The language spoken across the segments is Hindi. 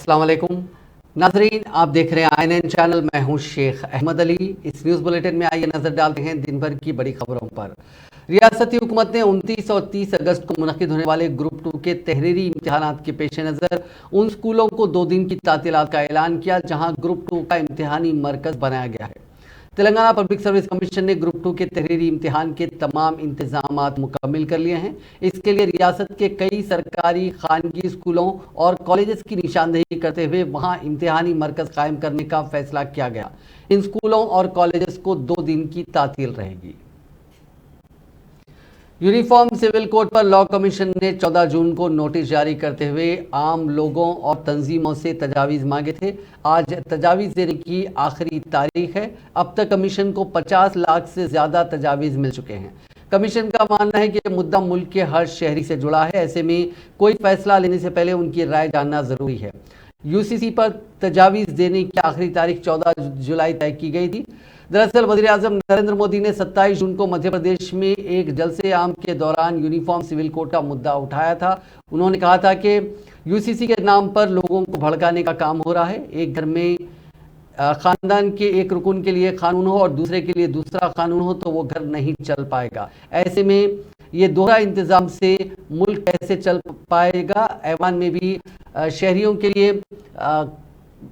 अस्सलाम वालेकुम नाजरीन, आप देख रहे हैं INN चैनल। मैं हूं शेख अहमद अली। इस न्यूज़ बुलेटिन में आइए नजर डालते हैं दिन भर की बड़ी खबरों पर। रियासती हुकूमत ने 29 और 30 अगस्त को मुनक़िद होने वाले ग्रुप 2 के तहरीरी इम्तिहानात के पेश नज़र उन स्कूलों को 2 दिन की तातीलात का ऐलान किया जहां ग्रुप 2 का इम्तिहानी मरकज़ बनाया गया है। तेलंगाना पब्लिक सर्विस कमीशन ने ग्रुप 2 के तहरीरी इम्तिहान के तमाम इंतजामात मुकम्मिल कर लिए हैं। इसके लिए रियासत के कई सरकारी खानगी स्कूलों और कॉलेजेस की निशानदेही करते हुए वहां इम्तिहानी मरकज़ कायम करने का फैसला किया गया। इन स्कूलों और कॉलेजेस को 2 दिन की तातील रहेगी। यूनिफॉर्म सिविल कोड पर लॉ कमीशन ने 14 जून को नोटिस जारी करते हुए आम लोगों और तंजीमों से तजावीज़ मांगे थे। आज तजावीज़ देने की आखिरी तारीख है। अब तक कमीशन को 50 लाख से ज़्यादा तजावीज़ मिल चुके हैं। कमीशन का मानना है कि मुद्दा मुल्क के हर शहरी से जुड़ा है, ऐसे में कोई फैसला लेने से पहले उनकी राय जानना ज़रूरी है। UCC पर तजावीज़ देने की आखिरी तारीख 14 जुलाई तय की गई थी। दरअसल वज़ीर आज़म नरेंद्र मोदी ने 27 जून को मध्य प्रदेश में एक जलसे आम के दौरान यूनिफॉर्म सिविल कोड का मुद्दा उठाया था। उन्होंने कहा था कि UCC के नाम पर लोगों को भड़काने का काम हो रहा है। एक घर में ख़ानदान के एक रुकन के लिए कानून हो और दूसरे के लिए दूसरा कानून हो तो वो घर नहीं चल पाएगा। ऐसे में ये दोहरा इंतज़ाम से मुल्क कैसे चल पाएगा। ऐवान में भी शहरियों के लिए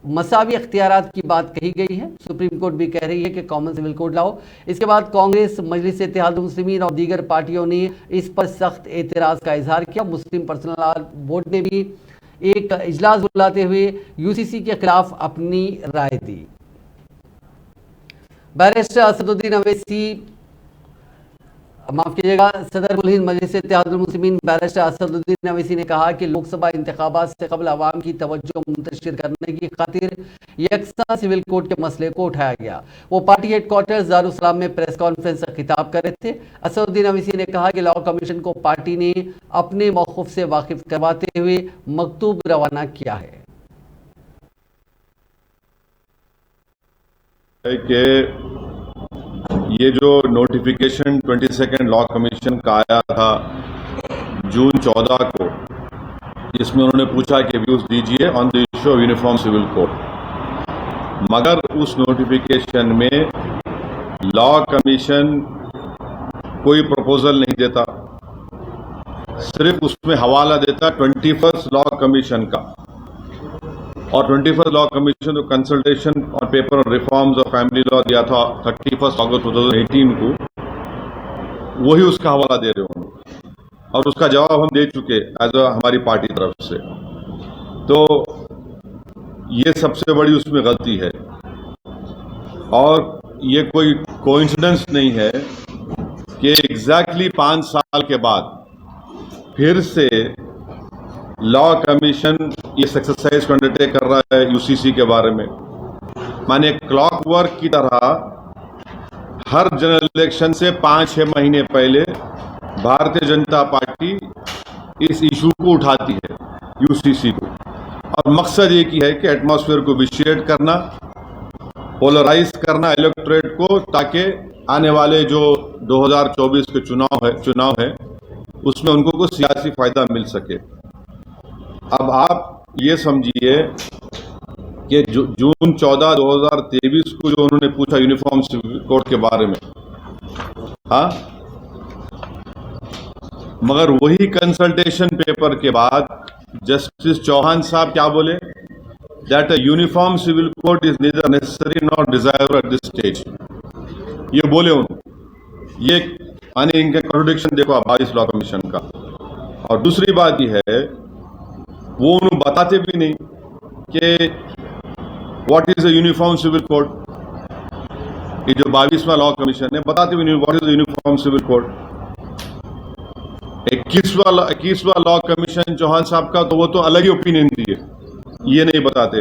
मसावी अख्तियारात की बात कही गई है। सुप्रीम कोर्ट भी कह रही है कि कॉमन सिविल कोड लाओ। इसके बाद कांग्रेस, मजलिस इत्तेहादुल मुस्लिमीन और दीगर पार्टियों ने इस पर सख्त एतराज़ का इजहार किया। मुस्लिम पर्सनल लॉ बोर्ड ने भी एक इजलास बुलाते हुए UCC के खिलाफ अपनी राय दी। बैरिस्टर असदुद्दीन अवैसी माफ़ कीजिएगा, सदर हिंद मजलिस इत्तेहादुल मुस्लिमीन बैरिस्टर असदुद्दीन अवैसी ने कहा कि लोकसभा इंतखाबात से कबल अवाम की तवज्जो मुंतशिर करने की खातिर यकसा सिविल कोड के मसले को उठाया गया। वो पार्टी हेडक्वार्टर्स दारुसलाम में प्रेस कॉन्फ्रेंस से खिताब कर रहे थे। असदुद्दीन अवैसी ने कहा कि लॉ कमीशन को पार्टी ने अपने मौक़िफ़ से वाकिफ करवाते हुए मकतूब रवाना किया है कि ये जो नोटिफिकेशन 22 लॉ कमीशन का आया था जून 14 को, इसमें उन्होंने पूछा कि व्यूज दीजिए on the issue of uniform civil code, मगर उस नोटिफिकेशन में लॉ कमीशन कोई प्रपोजल नहीं देता, सिर्फ उसमें हवाला देता 21 लॉ कमीशन का। और 21 लॉ कमीशन जो कंसल्टेशन और paper on reforms of family law दिया था 31 अगस्त 2018 को, वही उसका हवाला दे रहे होंगे और उसका जवाब हम दे चुके एज हमारी पार्टी तरफ से। तो ये सबसे बड़ी उसमें गलती है और ये कोई कोइंसिडेंस नहीं है कि एग्जैक्टली 5 साल के बाद फिर से लॉ कमीशन इस एक्सरसाइज को अंडरटेक कर रहा है UCC के बारे में। माने क्लॉक वर्क की तरह हर जनरल इलेक्शन से 5-6 महीने पहले भारतीय जनता पार्टी इस इशू को उठाती है UCC को, और मकसद एक ही है कि एटमॉस्फेयर को विशिएट करना, पोलराइज करना इलेक्टोरेट को, ताकि आने वाले जो 2024 के चुनाव है उसमें उनको कुछ सियासी फायदा मिल सके। अब आप ये समझिए कि जून 14, 2023 को जो उन्होंने पूछा यूनिफॉर्म सिविल कोड के बारे में, हाँ, मगर वही कंसल्टेशन पेपर के बाद जस्टिस चौहान साहब क्या बोले, that a uniform civil code is neither necessary not desirable at this stage. ये बोले उन्होंने। ये यानी इनके कॉन्ट्रडिक्शन देखो आप 22 लॉ कमीशन का। और दूसरी बात यह है, वो उन्होंने बताते भी नहीं कि what is a uniform civil code. ये जो 22वां लॉ कमीशन है बताते भी नहीं what is a uniform civil code. 21वां लॉ कमीशन चौहान साहब का, तो वो तो अलग ही ओपिनियन दिए, ये नहीं बताते।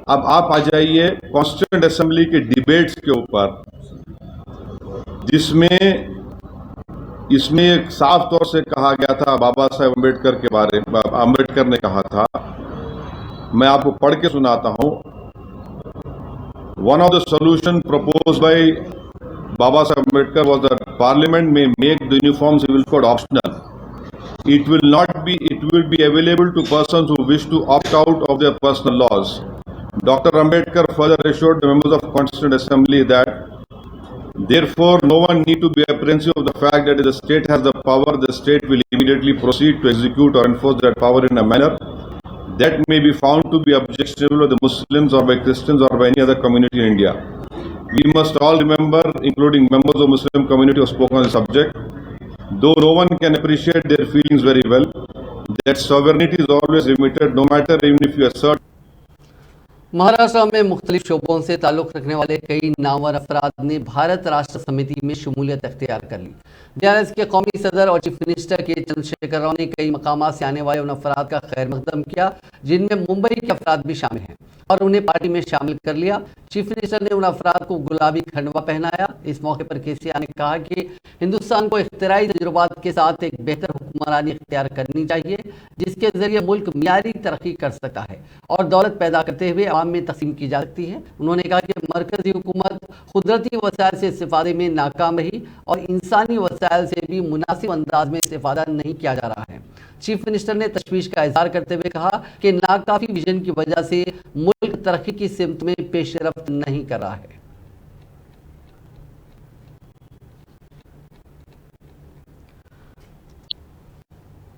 अब आप आ जाइए कॉन्स्टिट्यूएंट असेंबली के डिबेट्स के ऊपर, जिसमें इसमें एक साफ तौर से कहा गया था बाबा साहेब अम्बेडकर के बारे में, अम्बेडकर ने कहा था, मैं आपको पढ़ के सुनाता हूं। One of the solution proposed by Baba Saheb Ambedkar was that parliament में make the uniform civil code optional It will be available to persons who wish to opt out of their personal laws. Dr. Ambedkar further assured the members of Constituent Assembly that therefore no one need to be apprehensive of the fact that if the state has the power, the state will immediately proceed to execute or enforce that power in a manner that may be found to be objectionable by the Muslims or by Christians or by any other community in India. We must all remember, including members of Muslim community who have spoken on the subject, though no one can appreciate their feelings very well, that sovereignty is always limited, no matter even if you assert. Maharashtra में मुख्तलिफ शोबों से ताल्लुक़ रखने वाले कई नामवर अफराद ने भारत राष्ट्र समिति में शमूलियत अख्तियार कर ली। बीआरएस के कौमी सदर और चीफ मिनिस्टर के चंद्रशेखर राव ने कई मकामात से आने वाले उन अफराद का खैर मकदम किया जिनमें मुंबई के अफराद भी शामिल हैं और उन्हें पार्टी में शामिल कर लिया। चीफ मिनिस्टर ने उन अफराद को गुलाबी खंडवा पहनाया। इस मौके पर केसीआर ने कहा कि हिंदुस्तान को इख्तिराई तजुर्बात के साथ एक बेहतर हुक्मरानी इख्तियार करनी चाहिए जिसके जरिए मुल्क मियारी तरक्की कर सकता है और दौलत पैदा करते हुए आवाम में तकसीम की जा सकती है। उन्होंने कहा कि मरकजी हुकूमत कुदरती वसाइल से इस्तेफादे में नाकाम रही और इंसानी वसाइल से भी मुनासिब अंदाज में इस्तेफादा नहीं किया जा रहा है। चीफ मिनिस्टर ने तशवीश का इजहार करते हुए कहा कि नाकाफी विजन की वजह से मुल्क तरक्की की सिमत में पेशरफ्त नहीं कर रहा है।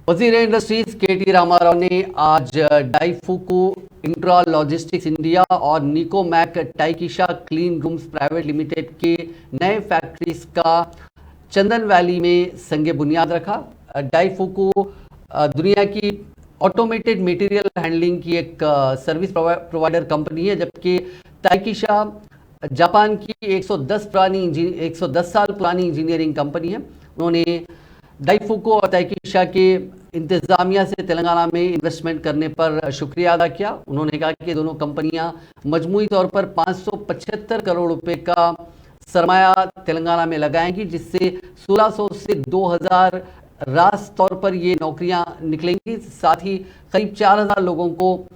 वजीर इंडस्ट्रीज केटी रामाराव ने आज डाइफुकू इंट्रा लॉजिस्टिक्स इंडिया और निकोमैक टाइकिशा क्लीन रूम्स प्राइवेट लिमिटेड के नए फैक्ट्रीज का चंदन वैली में संगे बुनियाद रखा। डाइफुकू दुनिया की ऑटोमेटेड मटेरियल हैंडलिंग की एक सर्विस प्रोवाइडर कंपनी है, जबकि टाइकिशा जापान की 110 साल पुरानी इंजीनियरिंग कंपनी है। उन्होंने डाइफुको और टाइकिशा के इंतज़ामिया से तेलंगाना में इन्वेस्टमेंट करने पर शुक्रिया अदा किया। उन्होंने कहा कि दोनों कंपनियां मजमूई तौर पर 575 करोड़ रुपए का सरमाया तेलंगाना में लगाएंगी, जिससे 1600 से 2000 रास तौर पर ये नौकरियां निकलेंगी। साथ ही करीब 4000 लोगों को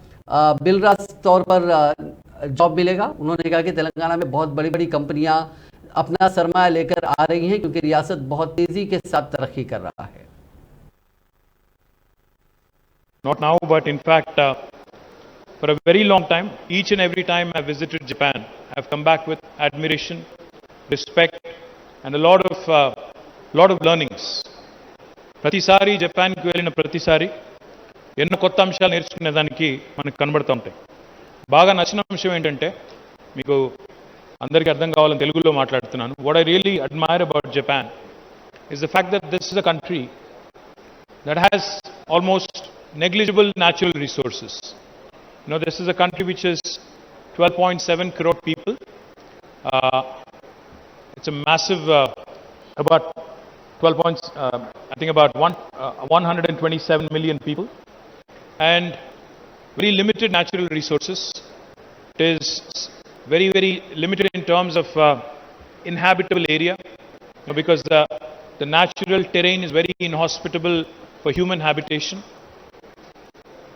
बिलरास तौर पर जॉब मिलेगा। उन्होंने कहा कि तेलंगाना में बहुत बड़ी बड़ी कंपनियां अपना सरमाया लेकर आ रही हैं क्योंकि रियासत बहुत तेजी के साथ तरक्की कर रहा है। Not now, but in fact, for a very long time, each and every time I visited Japan, I've come back with admiration, respect, and a lot of learnings. ప్రతిసారి జపాన్కి వెళ్ళిన ప్రతిసారి ఎన్నో కొత్త అంశాలు నేర్చుకునే దానికి మనకు కనబడుతూ ఉంటాయి. బాగా నచ్చిన అంశం ఏంటంటే, మీకు అందరికీ అర్థం కావాలని తెలుగులో మాట్లాడుతున్నాను. What I really admire about Japan is the fact that this is a country that has almost negligible natural resources. You know, this is a country which is 12.7 crore people. It's a massive, about 127 million people, and very limited natural resources. It is very, very limited in terms of inhabitable area, you know, because the natural terrain is very inhospitable for human habitation.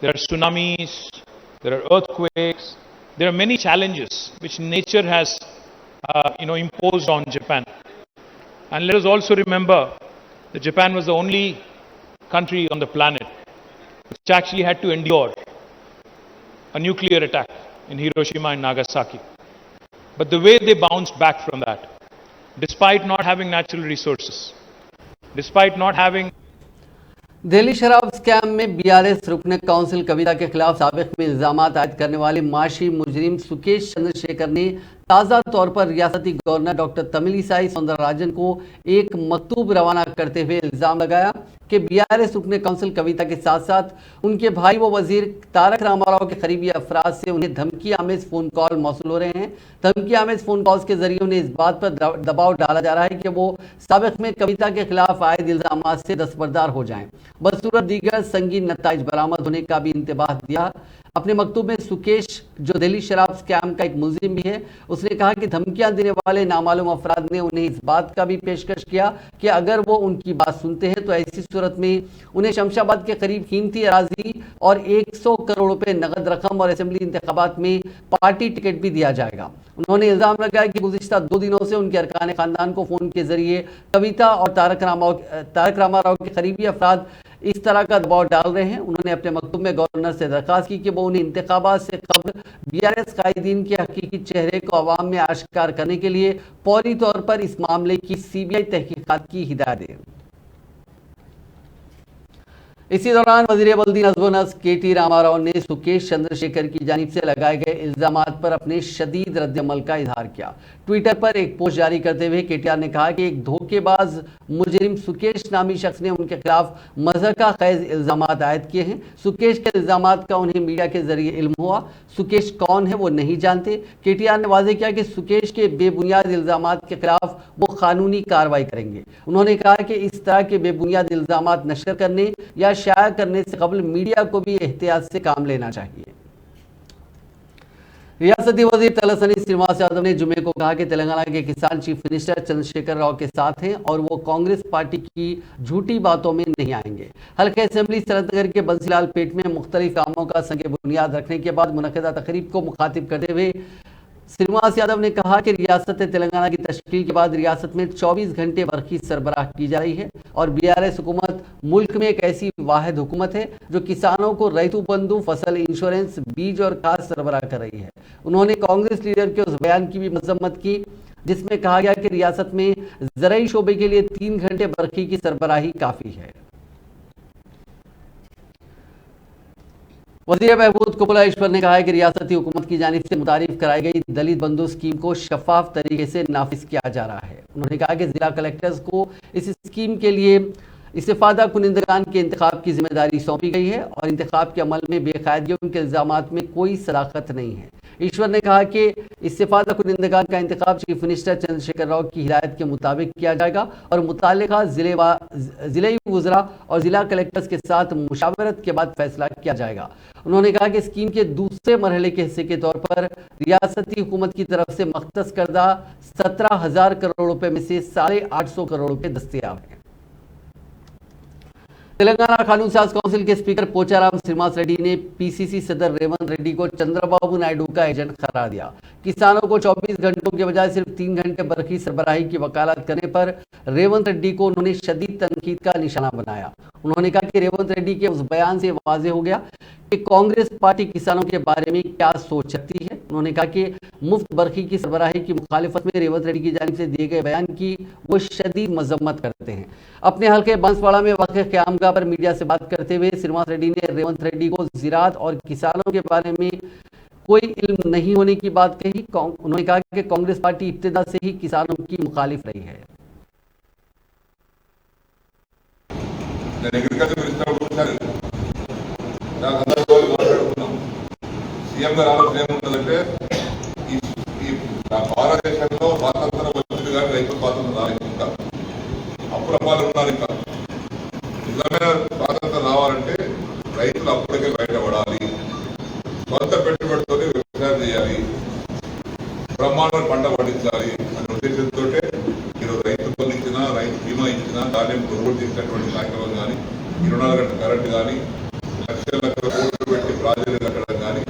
There are tsunamis, there are earthquakes, there are many challenges which nature has imposed on Japan. And let us also remember that Japan was the only country on the planet which actually had to endure a nuclear attack in Hiroshima and Nagasaki. But the way they bounced back from that, despite not having natural resources, despite not having Delhi शराब स्कैम में बीआरएस रुकन काउंसिल कविता के खिलाफ साबिक में इल्जाम आयद करने वाले माशी मुजरिम सुकेश चंद्रशेखर ने ताज़ा तौर पर रियासती गवर्नर डॉक्टर तमिलिसाई सौंदरराजन को एक मकतूब रवाना करते हुए इल्ज़ाम लगाया कि बीआरएस रुकन काउंसिल कविता के साथ साथ उनके भाई व वजीर तारक रामाराव के करीबी अफराद से उन्हें धमकी आमेज फ़ोन कॉल मौसूल हो रहे हैं। धमकी आमेज फ़ोन कॉल्स के जरिए उन्हें इस बात पर दबाव डाला जा रहा है कि वो साबिक में कविता के खिलाफ आयद इल्ज़ामात से दस्तबरदार हो जाएं। बसूरत दीगर संगीन नताइज बरामद होने का भी इंतबाह दिया। अपने मकतूब में सुकेश, जो दिल्ली शराब स्कैम का एक मुलजिम भी है, उसने कहा कि धमकियां देने वाले नामालूम अफराद ने उन्हें इस बात का भी पेशकश किया कि अगर वो उनकी बात सुनते हैं तो ऐसी सूरत में उन्हें शमशाबाद के करीब कीमती अराजी और 100 करोड़ रुपए नकद रकम और असेंबली इंतखाबात में पार्टी टिकट भी दिया जाएगा। उन्होंने इल्ज़ाम लगाया कि गुज़िश्ता 2 दिनों से उनके अरकान ख़ानदान को फ़ोन के जरिए कविता और तारक रामाराव के करीबी अफराद इस तरह का दबाव डाल रहे हैं। उन्होंने अपने मकतूब में गवर्नर से दरखास्त की कि वो उन्हें इंतखाबात से कब्ल बीआरएस कायदीन के हकीकी चेहरे को अवाम में आश्कार करने के लिए फौरी तौर पर इस मामले की सीबीआई तहकीकात की हिदायत दें। इसी दौरान वजीर बल्दी नज़्म नस्क KT रामाराव ने सुकेश चंद्रशेखर की जानिब से लगाए गए इल्जामात पर अपने शदीद रद्दअमल का इजहार किया। ट्विटर पर एक पोस्ट जारी करते हुए KTR ने कहा कि एक धोखेबाज मुजरिम सुकेश नामी शख्स ने उनके खिलाफ मज़हका खैज इल्जामात आयद किए हैं। सुकेश के इल्जामात का उन्हें मीडिया के जरिए इल्म हुआ। सुकेश कौन है वो नहीं जानते। KTR ने वाज़ेह किया कि सुकेश के बेबुनियाद इल्जामात के खिलाफ वो कानूनी कार्रवाई करेंगे। उन्होंने कहा कि इस तरह के बेबुनियाद इल्जामात नशर करने या शाया करने से कबल मीडिया को भी एहतियात से काम लेना चाहिए। रियासती वजीर तलसानी श्रीनिवास यादव ने जुमे को कहा कि तेलंगाना के किसान चीफ मिनिस्टर चंद्रशेखर राव के साथ हैं और वो कांग्रेस पार्टी की झूठी बातों में नहीं आएंगे। हल्के असेंबली सरतनगर के बंसीलाल पेट में मुख्तलिफ कामों का संग बुनियाद रखने के बाद मुनक़दा तकरीब को मुखातिब करते हुए श्रीनिवास यादव ने कहा कि रियासत तेलंगाना की तश्कील के बाद रियासत में 24 घंटे बरखी सरबराह की जा रही है और बीआरएस हुकूमत मुल्क में एक ऐसी वाहिद हुकूमत है जो किसानों को रैतु बंधु, फसल इंश्योरेंस, बीज और खाद सरबराह कर रही है। उन्होंने कांग्रेस लीडर के उस बयान की भी मजम्मत की जिसमें कहा गया कि रियासत में ज़राई शोबे के लिए 3 घंटे बरखी की सरबराही काफ़ी है। वज़ीर महमूद कुबला-ईश्वर ने कहा है कि रियासती हुकूमत की जानिब से मुतारिफ कराई गई दलित बंधु स्कीम को शफाफ तरीके से नाफिज किया जा रहा है। उन्होंने कहा कि जिला कलेक्टर्स को इस स्कीम के लिए इस्तेफादा कुनिंदगान के इंतखाब की जिम्मेदारी सौंपी गई है और इंतखाब के अमल में बेकायदगियों के इल्जामात में कोई सदाकत नहीं है। ईश्वर ने कहा कि इस्तेफादा कुनिंदगान का इंतखाब चीफ मिनिस्टर चंद्रशेखर राव की हिदायत के मुताबिक किया जाएगा और मुताल्लिका जिले वज़रा और जिला कलेक्टर्स के साथ मुशावरत के बाद फैसला किया जाएगा। उन्होंने कहा कि स्कीम के दूसरे मरहले के हिस्से के तौर पर रियासती हुकूमत की तरफ से मख्तस करदा 17,000 करोड़ रुपए में से 850 करोड़ रुपए दस्तयाब हैं। तेलंगाना कानून साज काउंसिल के स्पीकर पोचाराम श्रीनिवास रेड्डी ने PCC सदर रेवंत रेड्डी को चंद्रबाबू नायडू का एजेंट करार दिया। किसानों को 24 घंटों के बजाय सिर्फ 3 घंटे बरखी सरबराही की वकालत करने पर रेवंत रेड्डी को उन्होंने शदीद तनकीद का निशाना बनाया। उन्होंने कहा कि रेवंत रेड्डी के उस बयान से वाज़ेह हो गया कि कांग्रेस पार्टी किसानों के बारे में क्या सोच सकती है। उन्होंने कहा कि मुफ्त बरखी की सरबराही की मुखालिफत में रेवंत रेड्डी की जानिब से दिए गए बयान की वो शदीद मजम्मत करते हैं। अपने हल्के बांसवाड़ा में वाक़ क़यामगाह पर मीडिया से बात करते हुए श्रीनिवास रेड्डी ने रेवंत रेड्डी को ज़राअत और किसानों के बारे में कोई इल्म नहीं होने की बात कही। उन्होंने कहा कि कांग्रेस पार्टी इब्तिदा से ही किसानों की मुखालिफ रही है। సీఎం గారు ఆలోచన ఏముంటుందంటే ఈ భారతదేశంలో స్వాతంత్రం వచ్చింది కానీ రైతుల స్వాతంత్రం రాలేదు. ఇంకా అప్పుడప్పాలు ఉన్నారు. ఇంకా నిజమైన స్వాతంత్రం రావాలంటే రైతులు అప్పటికే బయటపడాలి. సొంత పెట్టుబడితో వ్యవసాయం చేయాలి. బ్రహ్మాండ పంట పండించాలి అనే ఉద్దేశంతో ఈరోజు రైతు బంధు ఇచ్చినా, రైతు బీమా ఇచ్చినా, ధాన్యం కొనుగోలు చేసినటువంటి కార్యక్రమం కానీ, 24 గంటల కరెంటు కానీ, లక్షల కోట్లు పెట్టి ప్రాజెక్టులు కట్టడం కానీ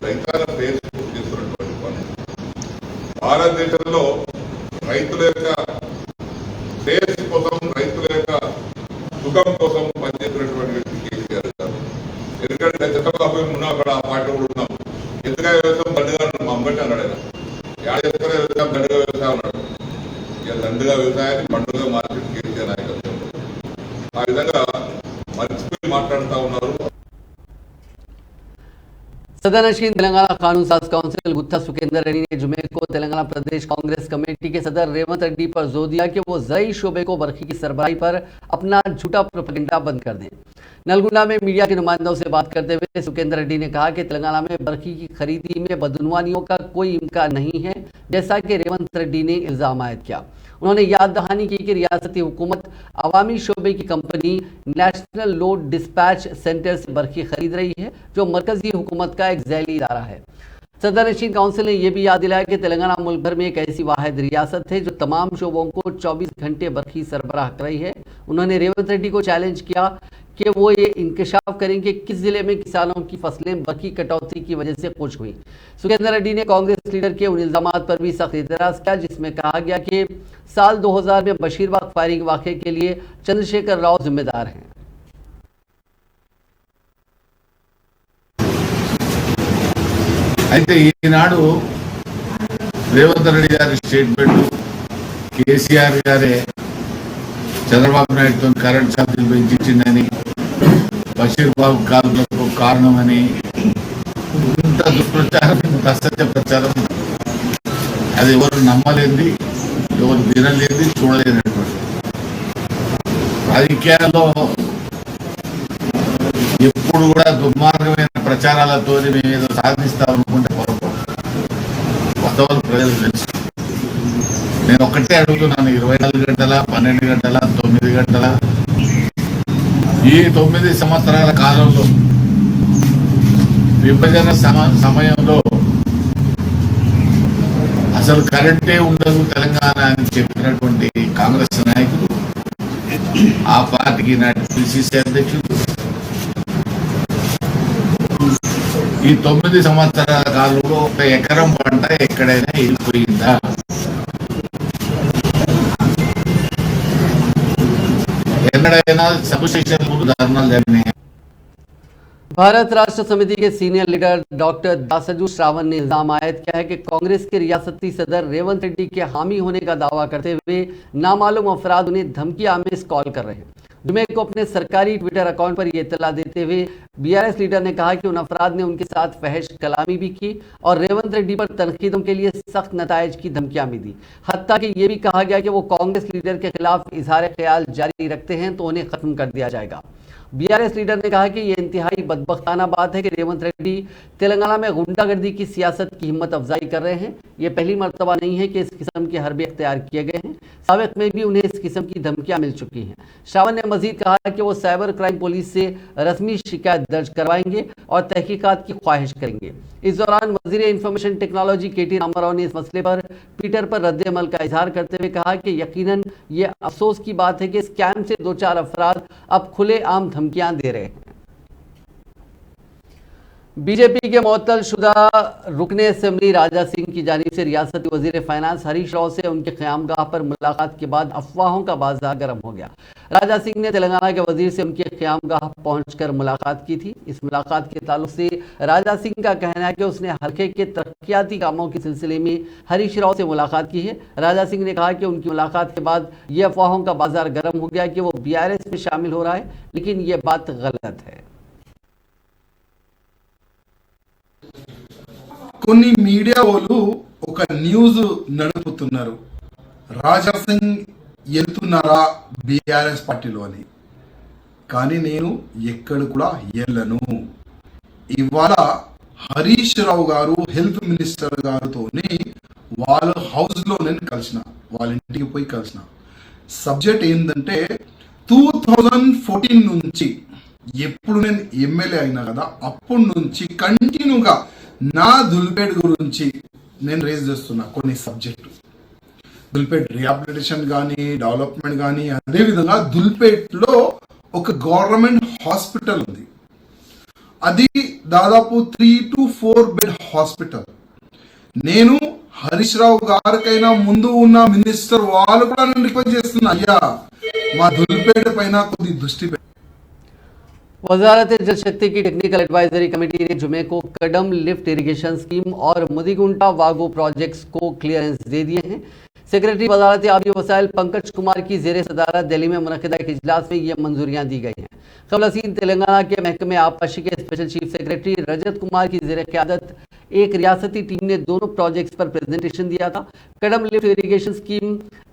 రైతాంగ శ్రేయస్సు చేస్తున్నటువంటి పనులు. భారతదేశంలో రైతుల యొక్క శ్రేయస్సు కోసం, రైతుల యొక్క సుఖం కోసం పనిచేస్తున్నటువంటి వ్యక్తి కేసీఆర్ గారు. ఎందుకంటే చంద్రబాబు ఉన్నాం, అక్కడ ఆ పార్టీ కూడా ఉన్నాం. ఎందుకంటే వ్యవసాయం దండుగా మా అమ్మటి అన్నాడు. ఆయన చేస్తున్న వ్యవసాయం దండుగా వ్యవసాయం అన్నాడు. ఇక దండుగా వ్యవసాయాన్ని పండుగ మార్కెట్ కేసీఆర్ నాయకత్వంలో ఆ విధంగా మర్చిపోయి మాట్లాడుతూ ఉన్నారు. सदनशीन तेलंगाना कानून साज काउंसिल गुत्था सुखेंद्र रेड्डी ने जुमे को तेलंगाना प्रदेश कांग्रेस कमेटी के सदर रेवंत रेड्डी पर जोर दिया कि वो ज़राई शोबे को बरखी की सरबराही पर अपना झूठा प्रोपेगेंडा बंद कर दें। नलगुंडा में मीडिया के नुमाइंदों से बात करते हुए सुखेंद्र रेड्डी ने कहा कि तेलंगाना में बरखी की खरीदी में बदनुवानियों का कोई इम्कान नहीं है, जैसा कि रेवंत रेड्डी ने इल्जाम आयद किया। उन्होंने याद दहानी की कि रियासती हुकूमत अवामी शोबे की company national load dispatch centre से बरखी खरीद रही है, जो मरकजी हुकूमत का एक ज़ैली इदारा है। सदनशीन काउंसिल ने यह भी याद दिलाया कि तेलंगाना मुल्क भर में एक ऐसी वाहिद रियासत है जो तमाम शोबों को 24 घंटे बरखी सरबराह कर रही है। उन्होंने रेवंत रेड्डी को चैलेंज किया कि वो ये इंकशाफ करें कि किस जिले में किसानों की फसलें बरखी कटौती की वजह से खुश हुई। सुखेंद्र रेड्डी ने कांग्रेस लीडर के उन इल्जामात पर भी सख्त एतराज़ किया जिसमें कहा गया कि साल 2000 में बशीरबाग फायरिंग वाक़े के लिए चंद्रशेखर राव जिम्मेदार हैं। అయితే ఈనాడు రేవంత్ రెడ్డి గారి స్టేట్మెంట్, కేసీఆర్ గారే చంద్రబాబు నాయుడుతో కరెంట్ ఛార్జీలు పెంచిందని, బషీర్ బాబు కాలువలకు కారణమని, ఇంత దుష్ప్రచారం, ఇంత అసత్య ప్రచారం, అది ఎవరు నమ్మలేంది, ఎవరు వినలేంది, చూడలేనటువంటి రాజకీయాల్లో ఎప్పుడు కూడా దుర్మార్గమైన ప్రచారాలతో మేము ఏదో సాధిస్తామనుకుంటే పొరపాటు. వాస్తవాలు ప్రజలకు తెలుసు. నేను ఒక్కటే అడుగుతున్నాను, 24 గంటల, 12 గంటల, 9 గంటల, ఈ 9 సంవత్సరాల కాలంలో విభజన సమయంలో అసలు కరెంటే ఉండదు తెలంగాణ అని చెప్పినటువంటి కాంగ్రెస్ నాయకులు, ఆ పార్టీకి నాటి పిసిసి అధ్యక్షుడు, ఈ 9 సంవత్సరాల కాలంలో 1 ఎకరం పంట ఎక్కడైనా వెళ్ళిపోయిందా? ఎన్నడైనా సబ్స్టేషన్ ముందు ధర్నాలు జరిగినాయి? भारत राष्ट्र समिति के senior leader doctor Dasoju Shravan ने इल्जाम आयद किया है कि कांग्रेस के रियासती सदर रेवंत रेड्डी के हामी होने का दावा करते हुए नामालूम अफराद उन्हें धमकी आमिज कॉल कर रहे हैं। जुमे को अपने सरकारी ट्विटर अकाउंट पर यह इत्तला देते हुए बीआरएस लीडर ने कहा कि उन अफराद ने उनके साथ फहश कलामी भी की और रेवंत रेड्डी पर तनकीदों के लिए सख्त नतायज की धमकियां भी दी। हत्ता कि ये भी कहा गया कि वो कांग्रेस लीडर के खिलाफ इजहार ख्याल जारी रखते हैं तो उन्हें खत्म कर दिया जाएगा। बीआरएस लीडर ने कहा कि यह इंतहाई बदबख्ताना बात है कि रेवंत रेड्डी तेलंगाना में गुंडागर्दी की सियासत की हिम्मत अफजाई कर रहे हैं। ये पहली मर्तबा नहीं है कि इस किस्म के हरबे अख्तियार किए गए हैं, साबिक में भी उन्हें इस किस्म की धमकियां मिल चुकी हैं। श्रावण ने मजीद कहा कि वो साइबर क्राइम पुलिस से रस्मी शिकायत दर्ज करवाएंगे और तहकीकात की ख्वाहिश करेंगे। इस दौरान वजीर इंफॉर्मेशन टेक्नोलॉजी केटी रामाराव ने इस मसले पर ट्विटर पर रद्द-ए-अमल का इजहार करते हुए कहा कि यकीनन ये अफसोस की बात है कि स्कैम से 2-4 अफराद अब खुलेआम धमकियां दे रहे हैं। बीजेपी के मुअत्तल शुदा रुकने असेंबली राजा सिंह की जानिब से रियासती वजीर फाइनेंस हरीश राव से उनके क़यामगाह पर मुलाकात के बाद अफवाहों का बाजार गर्म हो गया। राजा सिंह ने तेलंगाना के वजीर से उनके क़यामगाह पहुंचकर मुलाकात की थी। इस मुलाकात के ताल्लुक से राजा सिंह का कहना है कि उसने हल्के के तरक्याती कामों के सिलसिले में हरीश राव से मुलाकात की है। राजा सिंह ने कहा कि उनकी मुलाकात के बाद ये अफवाहों का बाजार गर्म हो गया कि वो बीआरएस में शामिल हो रहा है, लेकिन ये बात गलत है। కొన్ని మీడియా వాళ్ళు ఒక న్యూస్ నడుపుతున్నారు, రాజా సింగ్ వెళ్తున్నారా బీఆర్ఎస్ పార్టీలో అని. కానీ నేను ఎక్కడ కూడా వెళ్ళను. ఇవాళ హరీష్ రావు గారు హెల్త్ మినిస్టర్ గారితోని వాళ్ళ హౌస్లో నేను కలిసిన, వాళ్ళ ఇంటికి పోయి కలిసిన. సబ్జెక్ట్ ఏంటంటే 2014 నుంచి ఎప్పుడు నేను ఎమ్మెల్యే అయినా కదా అప్పటి నుంచి కంటిన్యూగా నా దుల్పేట్ గురించి నేను రేజ్ చేస్తున్నా కొన్ని సబ్జెక్టు. దుల్పేట్ రిహాబిలిటేషన్ కానీ డెవలప్మెంట్ కానీ, అదేవిధంగా దుల్పేట్లో ఒక గవర్నమెంట్ హాస్పిటల్ ఉంది, అది దాదాపు 3 to 4 బెడ్ హాస్పిటల్. నేను హరీష్ రావు గారికైనా ముందు ఉన్న మినిస్టర్ వాళ్ళు కూడా నేను రిక్వెస్ట్ చేస్తున్నా, అయ్యా మా దుల్పేట పైన కొద్ది దృష్టి. वजारत जल शक्ति की टेक्निकल एडवाइजरी कमेटी ने जुमे को कदम लिफ्ट इरिगेशन स्कीम और मुदिगुंटा वागो प्रोजेक्ट्स को क्लियरेंस दे दिए हैं। सेक्रेटरी वजारत आबी वसाइल पंकज कुमार की जेर सदारत दिल्ली में मुनक़िदा एक इजलास में ये मंजूरियाँ दी गई हैं। कबलसीन तेलंगाना के महकमे आबपाशी के special chief secretary Rajat Kumar की जेर क़यादत एक रियासती टीम ने दोनों प्रोजेक्ट्स पर प्रेजेंटेशन दिया था। Kadam lift irrigation scheme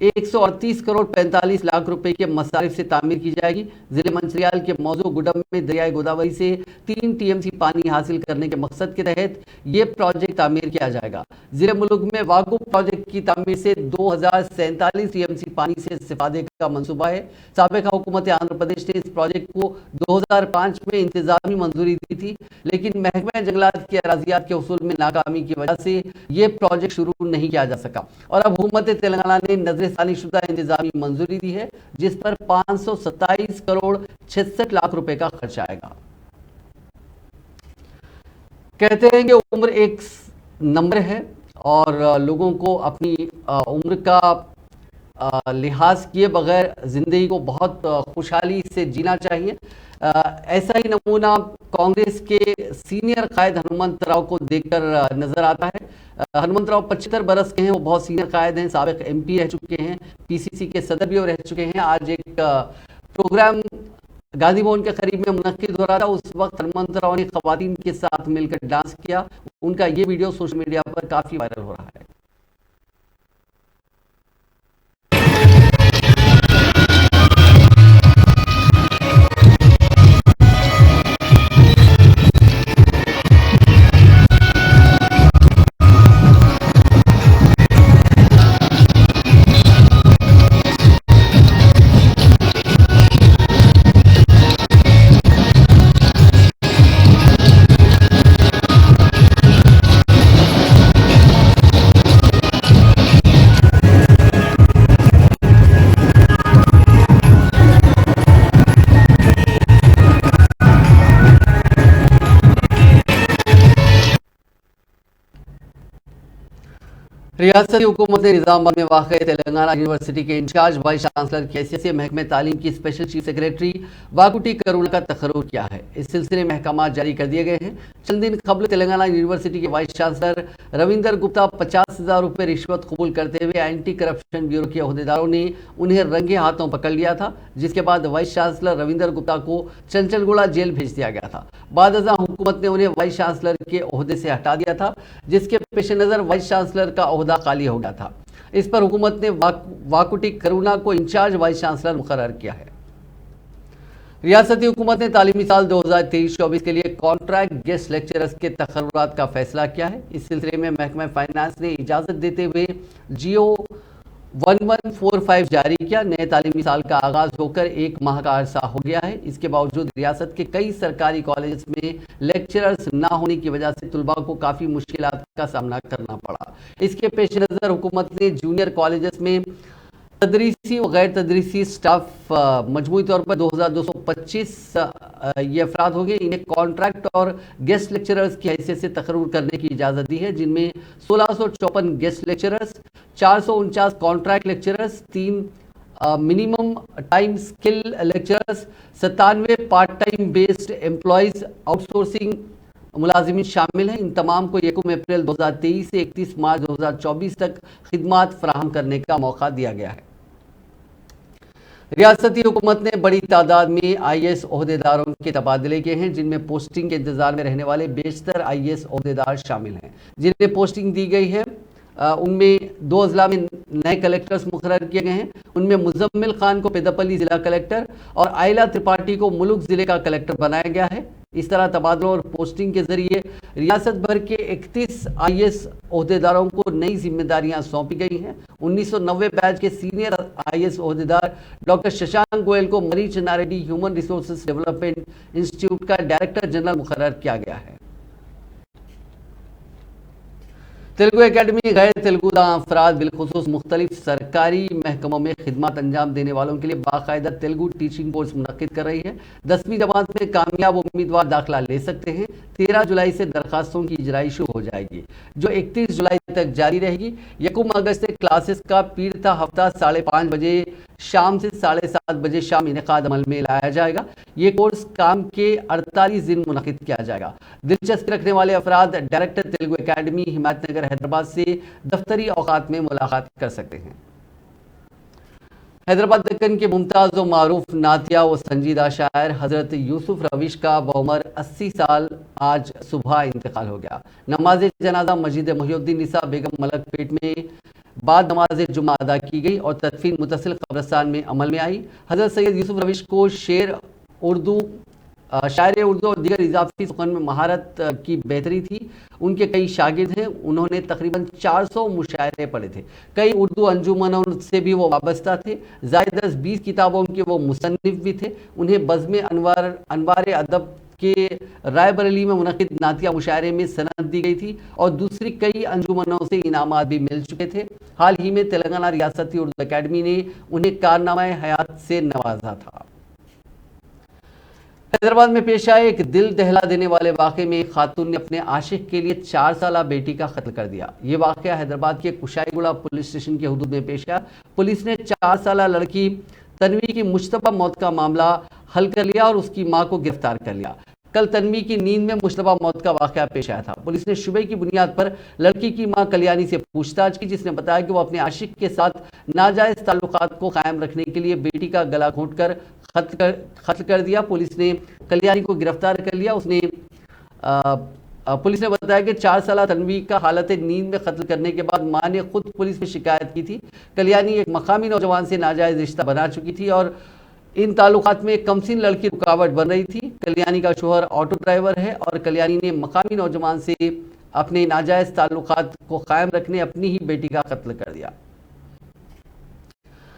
138 crore 45 lakh रुपए के मसारिफ से तामीर की जाएगी। जिले मंचिरियाल के मौजू गुडम में दरियाए गोदावरी से 3 TMC पानी हासिल करने के मकसद के तहत ये प्रोजेक्ट तामीर किया जाएगा। जिले मुल्क में वागू प्रोजेक्ट की तामीर से 2047 TMC पानी से इस्तेफादे का मंसूबा है। साबिका हुकूमत आंध्र प्रदेश ने इस प्रोजेक्ट को 2005 में इंतजामी मंजूरी दी थी, लेकिन महकमा जंगलात के अराजियात के उसूल में नाकामी की वजह से ये प्रोजेक्ट शुरू नहीं किया जा सका और अब हुकूमत तेलंगाना ने नजरसानी शुदा इंतजामी मंजूरी दी है, जिस पर 527 करोड़ 66 लाख रुपए का खर्च आएगा। कहते हैं कि उम्र एक नंबर है और लोगों को अपनी उम्र का लिहाज किए बगैर ज़िंदगी को बहुत खुशहाली से जीना चाहिए। ऐसा ही नमूना कांग्रेस के सीनियर कायद हनुमंत राव को देखकर नजर आता है। हनुमंत राव 75 बरस के हैं, वो बहुत सीनियर कायद हैं, साबिक MP रह चुके हैं, PCC के सदर भी रह चुके हैं। आज एक प्रोग्राम गांधी भवन के करीब में मुनक्किद हो रहा था, उस वक्त हनुमंत राव ने खवातीन के साथ मिलकर डांस किया। उनका ये वीडियो सोशल मीडिया पर काफी वायरल हो रहा है। रियासती हुकूमत ने निजामाबाद में वाक़ तेलंगाना यूनिवर्सिटी के इंचार्ज वाइस चांसलर की हैसियत से महकमे तालीम की स्पेशल चीफ सेक्रेटरी वाकुटी करुणा का तकर्रुर किया है। इस सिलसिले में अहकामात जारी कर दिए गए हैं। चंद दिन कबल तेलंगाना यूनिवर्सिटी के वाइस चांसलर रविंदर गुप्ता 50,000 रुपये रिश्वत कबूल करते हुए एंटी करप्शन ब्यूरो के अहदेदारों ने उन्हें रंगे हाथों पकड़ लिया था, जिसके बाद वाइस चांसलर रविंदर गुप्ता को चंचलगुड़ा जेल भेज दिया गया था। बाद हुकूमत ने उन्हें वाइस चांसलर के ओहदे से हटा दिया था, जिसके पेश नज़र वाइस चांसलर का ओहदा खाली हो गया था। इस पर हुकूमत ने वाकुटी करुणा को इंचार्ज वाइस चांसलर मुकर्रर किया है। रियासती हुकूमत ने तालीमी साल 2023-24 के लिए कॉन्ट्रैक्ट गेस्ट लेक्चरर्स के तकर्रुरात का फैसला किया है। इस सिलसिले में महकमा फाइनेंस ने इजाज़त देते हुए GO 1145 जारी किया। नए तालीमी साल का आगाज होकर 1 माह का अरसा हो गया है। इसके बावजूद रियासत के कई सरकारी कॉलेज में लेक्चरर्स ना होने की वजह से तलबा को काफ़ी मुश्किलात का सामना करना पड़ा। इसके पेश नज़र हुकूमत ने जूनियर कॉलेज में तदरीसी और गैर तदरीसी स्टाफ मजमूई तौर पर 2225 ये अफराद होंगे। इन्हें कॉन्ट्रैक्ट और गेस्ट लेक्चरर्स की हैसियत से तकर्रुर करने की इजाज़त दी है, जिनमें 1654 guest lecturers, 449 contract lecturers, 3 minimum time skill lecturers, 97 part time based employees outsourcing मुलाजिमिन शामिल हैं। इन तमाम को 1 अप्रैल 2023 से 31 मार्च 2024 तक खिदमात फराहम करने का मौका दिया गया है। रियासती हुकूमत ने बड़ी तादाद में IAS ओहदेदारों के तबादले किए हैं, जिनमें पोस्टिंग के इंतजार में रहने वाले बेशतर IAS ओहदेदार शामिल हैं। जिन्हें पोस्टिंग दी गई है उनमें 2 अजला में नए कलेक्टर्स मुकर्रर किए गए हैं। उनमें मुजम्मिल खान को पेदापल्ली जिला कलेक्टर और आयला त्रिपाठी को मुलुक जिले का कलेक्टर बनाया गया है। इस तरह तबादलों और पोस्टिंग के जरिए रियासत भर के 31 IAS ओहदेदारों को नई जिम्मेदारियां सौंपी गई हैं। 1990 बैच के सीनियर IAS ओहदेदार डॉक्टर शशांक गोयल को Marri Reddy human resources development institute का डायरेक्टर जनरल मुकर्रर किया गया है। तेलुगु एकेडमी गैर तेलुगु अफराद बिलखुसूस मुख्तलिफ सरकारी महकमों में खिदमत अंजाम देने वालों के लिए बाकायदा तेलुगु टीचिंग कोर्स मुनक्किद कर रही है। 10वीं जमात में कामयाब उम्मीदवार दाखिला ले सकते हैं। 13 जुलाई से दरखास्तों की इजराई शुरू हो जाएगी, जो 31 जुलाई तक जारी रहेगी। 1 अगस्त से क्लासेस का पीरता हफ्ता 5:30 बजे शाम से 7:30 बजे शाम इनेकाद अमल में लाया जाएगा। ये कोर्स काम के 48 दिन मुनक्किद किया जाएगा। दिलचस्पी रखने वाले अफराद डायरेक्टर तेलुगु एकेडमी हिमायतनगर हैदराबाद से दफ्तरी औकात में मुलाकात कर सकते हैं। हैदराबाद दक्कन के मुमताज़ व मारूफ नातिया व संजीदा शायर हज़रत यूसुफ रविश का बउमर 80 साल आज सुबह इंतकाल हो गया। नमाज जनाजा मस्जिद मोहिउद्दीन निसा बेगम मलक पेट में बाद नमाज जुमा अदा की गई और तदफीन मुतसिल कब्रिस्तान में अमल में आई। हज़रत सैयद यूसुफ रविश को शायर उर्दू और दीगर इजाफी सुखन में महारत की बेहतरी थी। उनके कई शागिर्द हैं। उन्होंने तकरीबन 400 मुशायरे पढ़े थे। कई उर्दू अंजुमनों से भी वो वाबस्ता थे। ज़ायद 20 किताबों के वो मुसन्निफ भी थे। उन्हें बज़्म अनवार अदब के रायबरेली में मुनक़िद नातिया मुशायरे में सनद दी गई थी और दूसरी कई अंजुमनों से इनामात भी मिल चुके थे। हाल ही में तेलंगाना रियासती उर्दू अकेडमी ने उन्हें कारनामा हयात से नवाजा था। हैदराबाद में पेश आए एक दिल दहला देने वाले वाक़े में एक खातून ने अपने आशिक के लिए 4 साला बेटी का कत्ल कर दिया। ये वाक़या हैदराबाद के कुशाईगुड़ा पुलिस स्टेशन के हुदूद में पेश आया। पुलिस ने 4 साला लड़की तन्वी की मुश्तबा मौत का मामला हल कर लिया और उसकी मां को गिरफ्तार कर लिया। कल तन्वी की नींद में मुश्तबा मौत का वाक़या पेश आया था। पुलिस ने शुबे की बुनियाद पर लड़की की मां कल्याणी से पूछताछ की, जिसने बताया कि वो अपने आशिक के साथ नाजायज ताल्लुकात को कायम रखने के लिए बेटी का गला घोंटकर कत्ल कर दिया। पुलिस ने कल्याणी को गिरफ्तार कर लिया। पुलिस ने बताया कि 4 साला तन्वी का हालत नींद में कत्ल करने के बाद मां ने खुद पुलिस में शिकायत की थी। कल्याणी एक मकामी नौजवान से नाजायज रिश्ता बना चुकी थी और इन ताल्लुकात में कमसिन लड़की रुकावट बन रही थी। कल्याणी का शोहर ऑटो ड्राइवर है और कल्याणी ने मकामी नौजवान से अपने नाजायज ताल्लुकात को कायम रखने अपनी ही बेटी का कत्ल कर दिया।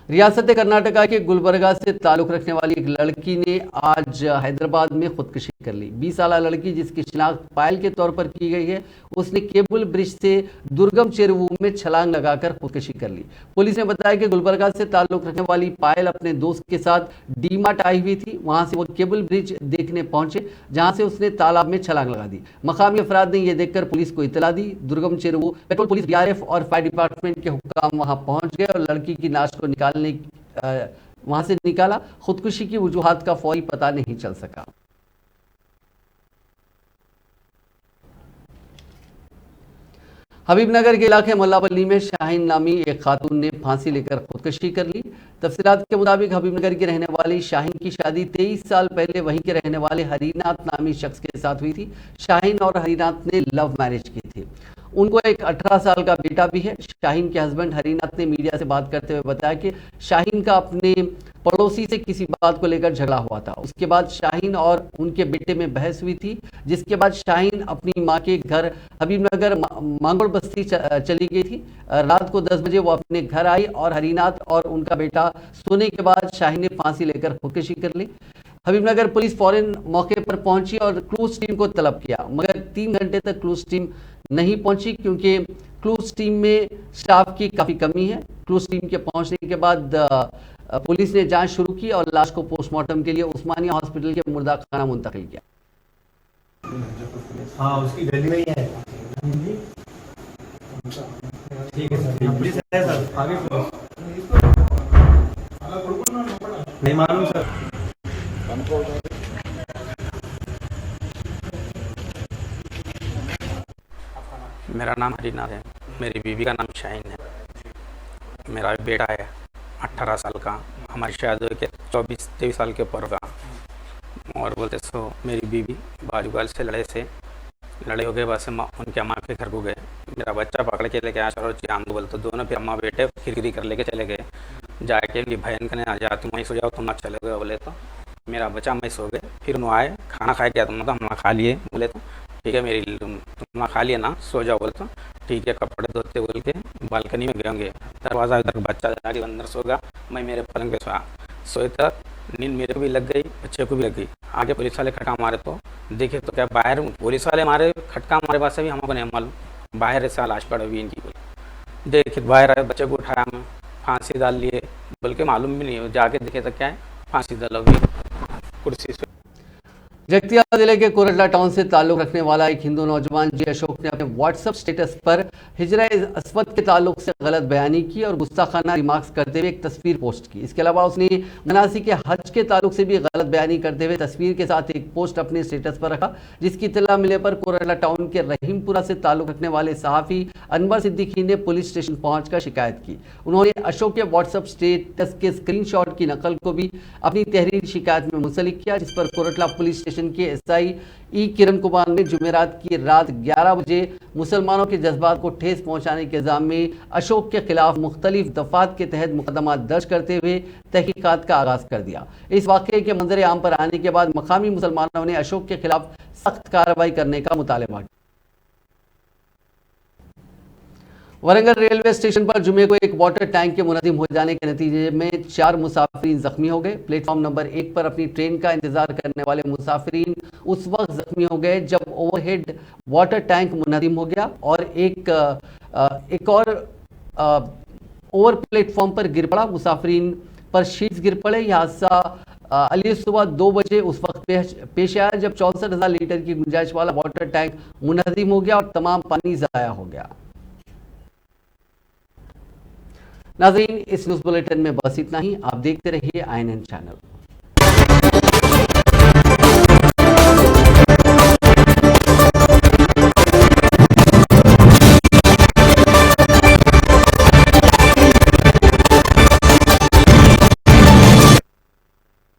रियासत कर्नाटका के गुलबर्गा से ताल्लुक रखने वाली एक लड़की ने आज हैदराबाद में खुदकुशी कर ली। 20 साला लड़की, जिसकी शिनाख्त पायल के तौर पर की गई है, उसने केबल ब्रिज से दुर्गम चेरुवू में छलांग लगाकर खुदकुशी कर ली। पुलिस ने बताया कि गुलबर्गा से ताल्लुक रखने वाली पायल अपने दोस्त के साथ डीमार्ट आई हुई थी। वहां से वो केबल ब्रिज देखने पहुंचे, जहां से उसने तालाब में छलांग लगा दी। मकामी अफराद ने यह देखकर पुलिस को इतला दी। दुर्गम चेरुवू पेट्रोल पुलिस, BRF और फायर डिपार्टमेंट के हुक्काम वहां पहुंच गए और लड़की की लाश को वहां से निकाला। खुदकुशी की वजूहात का फौरी पता नहीं चल सका। हबीबनगर के इलाके मुल्लापल्ली में शाहीन नामी एक खातून ने फांसी लेकर खुदकुशी कर ली। तफसीलात के मुताबिक हबीबनगर की रहने वाली शाहीन की शादी 23 साल पहले वहीं के रहने वाले हरीनाथ नामी शख्स के साथ हुई थी। शाहीन और हरीनाथ ने लव मैरिज की थी। उनको एक 18 साल का बेटा भी है। शाहीन के हस्बैंड हरीनाथ ने मीडिया से बात करते हुए बताया कि शाहीन का अपने पड़ोसी से किसी बात को लेकर झगड़ा हुआ था। उसके बाद शाहीन और उनके बेटे में बहस हुई थी, जिसके बाद शाहीन अपनी मां के घर हबीबनगर मांगोड़ बस्ती चली गई थी। रात को 10 बजे वो अपने घर आई और हरीनाथ और उनका बेटा सोने के बाद शाहीन ने फांसी लेकर खुदकुशी कर ली। हबीबनगर पुलिस फौरन मौके पर पहुंची और क्लूज टीम को तलब किया, मगर 3 घंटे तक क्लूज टीम नहीं पहुंची क्योंकि क्लूज टीम में स्टाफ की काफ़ी कमी है। क्लूज टीम के पहुंचने के बाद पुलिस ने जांच शुरू की और लाश को पोस्टमार्टम के लिए उस्मानिया हॉस्पिटल के मुर्दा खाना मुंतकिल किया। हाँ, उसकी गली में ही है। ठीक है सर, पुलिस है सर, आगे नहीं मालूम सर। मेरा नाम हरीनाथ है, मेरी बीवी का नाम शाहीन है, मेरा बेटा है 18 साल का, हमारी शादी के 24-23 साल के ऊपर का। और बोलते सो मेरी बीवी बाजूगाल से लड़े हो गए, बस उनके अम्मा के घर को गए। मेरा बच्चा पकड़ के लेके आया और चांद बोल तो दोनों फिर अम्मा बेटे खिरखिरी कर लेके चले गए। जाके उनकी बहन कहने आ जा, तुम वहीं सो जाओ, तुम ना चले गए। बोले तो मेरा बच्चा मैं सो गए। फिर उन्होंने आए, खाना खाए क्या तुमने? तो हमने खा लिए। बोले तो ठीक है, मेरी तुम खा लिया ना, सो जाओ। बोले तो ठीक है, कपड़े धोते बोल के बालकनी में गए होंगे। दरवाज़ा इधर बच्चा जाके अंदर सोगा, मैं मेरे पलंग पे सोए तक नींद मेरे को भी लग गई, बच्चे को भी लग गई। आगे पुलिस वाले खटका मारे तो देखे तो क्या बाहर पुलिस वाले मारे, खटका मारे पास से भी हमको नहीं मालूम, बाहर से लाश पड़ी हुई इनकी। बोले देखे बाहर आए, बच्चे को उठाया, हमें फांसी डाल लिए, बल्कि मालूम भी नहीं हो। जाके देखे तो क्या है, फांसी डाल हुई कुर्सी से। जगतियाल जिले के कोरटला टाउन से ताल्लुक रखने वाला एक हिंदू नौजवान जे अशोक ने अपने व्हाट्सएप स्टेटस पर हिजरा अस्वद के ताल्लुक से गलत बयानी की और गुस्ताखाना रिमार्क्स करते हुए एक तस्वीर पोस्ट की। इसके अलावा उसने मनासी के हज के ताल्लुक से भी गलत बयानी करते हुए तस्वीर के साथ एक पोस्ट अपने स्टेटस पर रखा, जिसकी इत्तला मिलने पर कोरटला टाउन के रहीमपुरा से ताल्लुक रखने वाले सहाफ़ी अनवर सिद्दीकी ने पुलिस स्टेशन पहुंचकर शिकायत की। उन्होंने अशोक के व्हाट्सएप स्टेटस के स्क्रीनशॉट की नकल को भी अपनी तहरीर शिकायत में मुंसलिक किया, जिस पर कोरटला पुलिस स्टेशन के SI ई किरण कुमार ने जुमेरात की रात 11 बजे मुसलमानों के जज्बात को ठेस पहुंचाने के इल्जाम में अशोक के खिलाफ मुख्तलिफ दफात के तहत मुकदमा दर्ज करते हुए तहकीकात का आगाज कर दिया। इस वाक़े के मंजर आम पर आने के बाद मकामी मुसलमानों ने अशोक के खिलाफ सख्त कार्रवाई करने का मुतालबा किया। वरंगल रेलवे स्टेशन पर जुमे को एक वाटर टैंक के मुनज़्ज़म हो जाने के नतीजे में 4 मुसाफिरीन जख्मी हो गए। प्लेटफॉर्म नंबर 1 पर अपनी ट्रेन का इंतजार करने वाले मुसाफिरीन उस वक्त जख्मी हो गए जब ओवरहेड वाटर टैंक मुनज़्ज़म हो गया और एक और ओवर प्लेटफॉर्म पर गिर पड़ा। मुसाफिरीन पर शीट्स गिर पड़े। यह हादसा अली सुबह 2 बजे उस वक्त पेश आया जब 64,000 लीटर की गुंजाइश वाला वाटर टैंक मुनहदिम हो गया और तमाम पानी ज़ाया हो गया। नाज़रीन, इस न्यूज़ बुलेटिन में बस इतना ही। आप देखते रहिए INN चैनल।